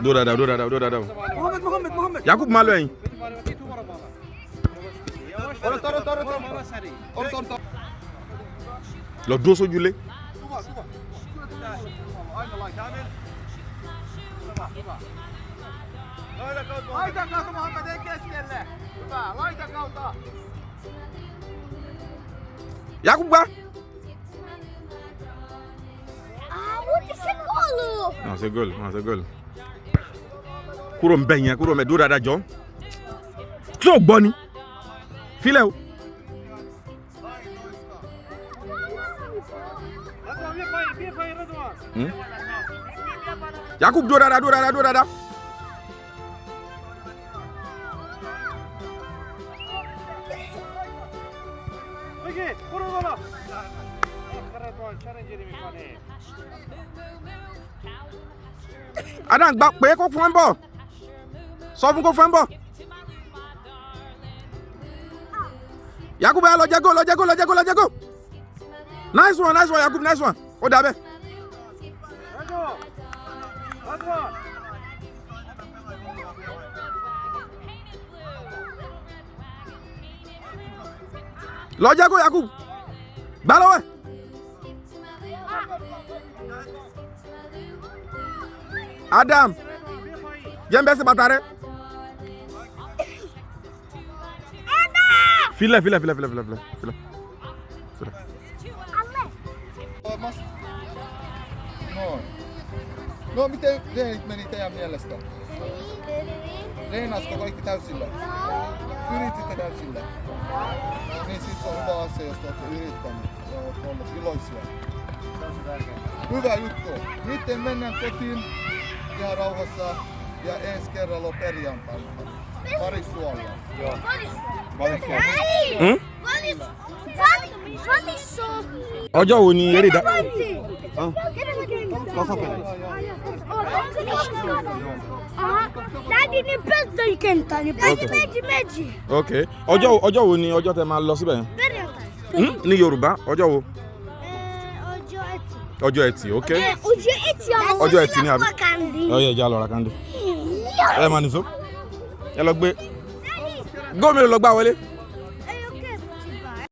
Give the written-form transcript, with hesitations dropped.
Dura da. Muhammed. Yakup malu ẹ̀yin. Lọ dúró sójúlé. Laita kautta Muhammed, ei keskelle. Hyvä, laita kautta. Yakup gbá. Non, c'est goal. Kúrò ń bẹ̀ yẹn, kúrò ń bẹ̀, dúró dáadáa jọ. Tí ò gbọ́ ni. Filẹ̀ o. Yakup dúró dáadáa. Adam gbà pé kó fún ẹ bọ̀. Sọ fún kó fún ẹ bọ̀. Yakup ẹ lọ jẹ́ go. Nice one Yakup, nice one. Ó dà bẹ́ẹ̀. Lọ jẹ́ go Yakup. Gbá lọ́wọ́ ẹ̀. Adam, jẹ́ bẹ́ẹ̀ sí bàtà rẹ̀. Filẹ̀. No, miten reenit meni teidän mielestä? Reenasko kaikki täysillä? Yrititte täysillä? Niin siis on hyvä asia, jos olette yrittäneet ja olette olleet iloisia. Hyvä juttu. Nyt mennään kotiin ihan rauhassa ja ensi kerralla on perjantaina. Pari suolaa. Joo. Ọjọ́ wo ni eré Okay. Ọjọ́ wo ni ọjọ́ tẹ máa lọ síbẹ̀ yẹn? Ní Yorùbá, ọjọ́ wo? Ọjọ́ Ẹtì, okay. Ọjọ́ Ẹtì ni àbí? Ó yẹ ìjà lọ ra Candy. Ẹ máa nìṣó. Ẹ lọ gbé. Gómìnà lọ gbá wọlé.